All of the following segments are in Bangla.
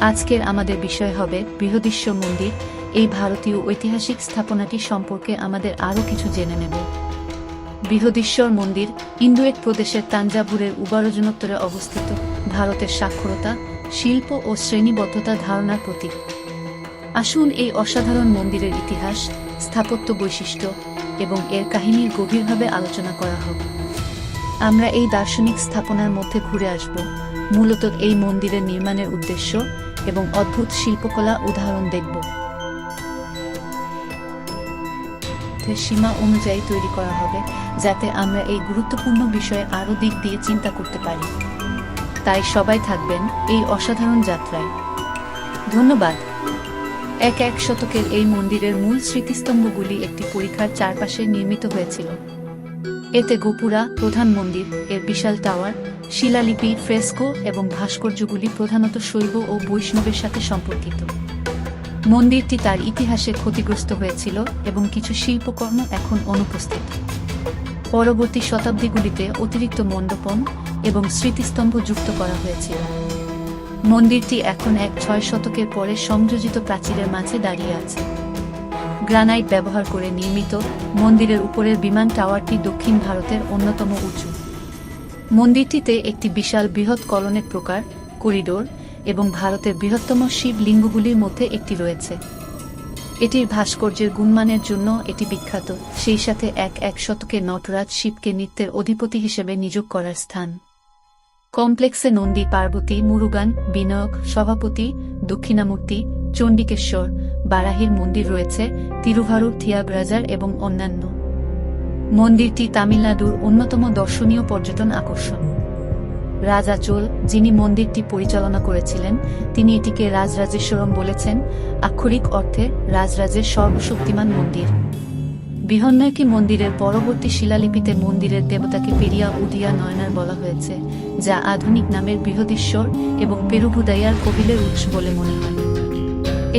আজকের আমাদের বিষয় হবে বৃহদীশ্বর মন্দির। এই ভারতীয় ঐতিহাসিক স্থাপনাটি সম্পর্কে আমাদের আরও কিছু জেনে নেব। বৃহদীশ্বর মন্দির ইন্দোয়েট প্রদেশের তাঞ্জাভুরের উত্তরে অবস্থিত, ভারতের সাক্ষরতা, শিল্প ও শ্রেণীবদ্ধতা ধারণার প্রতীক। আসুন এই অসাধারণ মন্দিরের ইতিহাস, স্থাপত্য বৈশিষ্ট্য এবং এর কাহিনীর গভীরভাবে আলোচনা করা হোক। আমরা এই দার্শনিক স্থাপনার মধ্যে ঘুরে আসব, মূলত এই মন্দিরের নির্মাণের উদ্দেশ্য এবং অদ্ভুত শিল্পকলা উদাহরণ দেখব। সীমা অনুযায়ী তৈরি করা হবে, যাতে আমরা এই গুরুত্বপূর্ণ বিষয়ে আরও দিক দিয়ে চিন্তা করতে পারি। তাই সবাই থাকবেন এই অসাধারণ যাত্রায়। ধন্যবাদ। এক শতকের এই মন্দিরের মূল স্মৃতিস্তম্ভগুলি একটি পরিখার চারপাশে নির্মিত হয়েছিল। এতে গোপুরা, প্রধান মন্দির, এর বিশাল টাওয়ার, শিলালিপি, ফ্রেস্কো এবং ভাস্কর্যগুলি প্রধানত শৈব ও বৈষ্ণবের সাথে সম্পর্কিত। মন্দিরটি তার ইতিহাসে ক্ষতিগ্রস্ত হয়েছিল এবং কিছু শিল্পকর্ম এখন অনুপস্থিত। পরবর্তী শতাব্দীগুলিতে অতিরিক্ত মণ্ডপন এবং স্মৃতিস্তম্ভ যুক্ত করা হয়েছিল। মন্দিরটি এখন 6 শতকের পরে সংযোজিত প্রাচীরের মাঝে দাঁড়িয়ে আছে। গ্রানাইট ব্যবহার করে নির্মিত মন্দিরের উপরের বিমান টাওয়ারটি দক্ষিণ ভারতের অন্যতম উঁচু। মন্দিরটিতে একটি বিশাল বৃহৎ কলনের প্রকার, করিডোর এবং ভারতের বৃহত্তম শিব লিঙ্গগুলির মধ্যে একটি রয়েছে। এটির ভাস্কর্যের গুণমানের জন্য এটি বিখ্যাত, সেই সাথে এক শতকে নটরাজ শিবকে নৃত্যের অধিপতি হিসেবে নিযোগ করার স্থান। কমপ্লেক্সে নন্দী, পার্বতী, মুরুগান, বিনায়ক, সভাপতি, দক্ষিণামূর্তি, চণ্ডিকেশ্বর, বারাহির মন্দির রয়েছে, তিরুভারুর থিয়াগরাজার এবং অন্যান্য। মন্দিরটি তামিলনাড়ুর অন্যতম দর্শনীয় পর্যটন আকর্ষণ। রাজা চোল, যিনি মন্দিরটি পরিচালনা করেছিলেন, তিনি এটিকে রাজরাজেশ্বরম বলেছেন, আক্ষরিক অর্থে রাজরাজের সর্বশক্তিমান মন্দির। বৃহন্নয়কি মন্দিরের পরবর্তী শিলালিপিতে মন্দিরের দেবতাকে পেরিয়া উদিয়া নয়নার বলা হয়েছে, যা আধুনিক নামের বৃহদীশ্বর এবং পেরুভুদাইয়ার কবিলের উৎস বলে মনে হয়।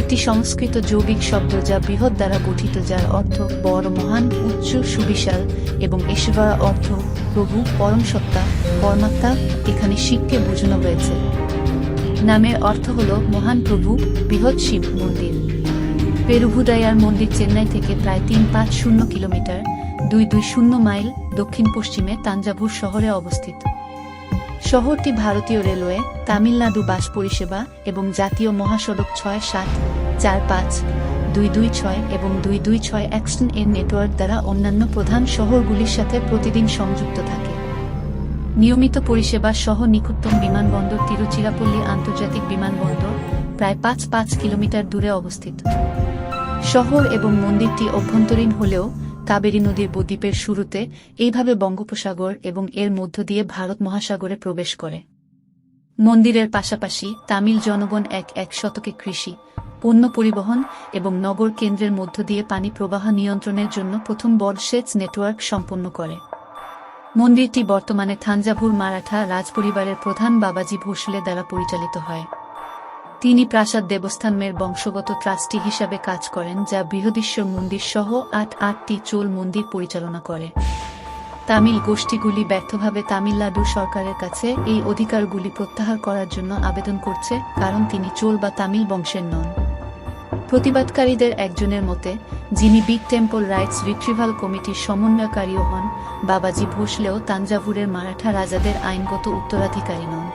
এটি সংস্কৃত যৌগিক শব্দ যা বৃহৎ দ্বারা গঠিত, যার অর্থ বড়, মহান, উচ্চ, সুবিশাল, এবং ঈশ্বরা অর্থ প্রভু, পরম সত্তা, পরমাত্মা। এখানে শিবকে বোঝানো হয়েছে। নামের অর্থ হল মহান প্রভু, বৃহৎ শিব মন্দির। পেরুভুদাইয়ার মন্দির চেন্নাই থেকে প্রায় 350 কিলোমিটার 220 মাইল দক্ষিণ পশ্চিমে তাঞ্জাভুর শহরে অবস্থিত। শহরটি ভারতীয় রেলওয়ে, তামিলনাড়ু বাস পরিষেবা এবং জাতীয় মহাসড়ক 67445, 226 এবং 226 এক্সটেন এর নেটওয়ার্ক দ্বারা অন্যান্য প্রধান শহরগুলির সাথে প্রতিদিন সংযুক্ত থাকে। নিয়মিত পরিষেবা সহ নিকটতম বিমানবন্দর তিরুচিরাপল্লী আন্তর্জাতিক বিমানবন্দর প্রায় 5 কিলোমিটার দূরে অবস্থিত। শহর এবং মন্দিরটি অভ্যন্তরীণ হলেও কাবেরী নদীর বদ্বীপের শুরুতে এইভাবে বঙ্গোপসাগর এবং এর মধ্য দিয়ে ভারত মহাসাগরে প্রবেশ করে। মন্দিরের পাশাপাশি তামিল জনগণ এক শতকে কৃষি, পণ্য পরিবহন এবং নগর কেন্দ্রের মধ্য দিয়ে পানি প্রবাহ নিয়ন্ত্রণের জন্য প্রথম বড় সেচ নেটওয়ার্ক সম্পন্ন করে। মন্দিরটি বর্তমানে থাঞ্জাভুর মারাঠা রাজপরিবারের প্রধান বাবাজি ভোসলে দ্বারা পরিচালিত হয়। তিনি প্রাসাদ দেবস্থানের বংশগত ট্রাস্টি হিসাবে কাজ করেন, যা বৃহদীশ্বর মন্দির সহ 8টি চোল মন্দির পরিচালনা করে। তামিল গোষ্ঠীগুলি ব্যর্থভাবে তামিলনাড়ু সরকারের কাছে এই অধিকারগুলি প্রত্যাহার করার জন্য আবেদন করছে, কারণ তিনি চোল বা তামিল বংশের নন। প্রতিবাদকারীদের একজনের মতে, যিনি বিগ টেম্পল রাইটস রিট্রিভাল কমিটির সমন্বয়কারীও হন, বাবাজি ভোসলেও তাঞ্জাভুরের মারাঠা রাজাদের আইনগত উত্তরাধিকারী নন।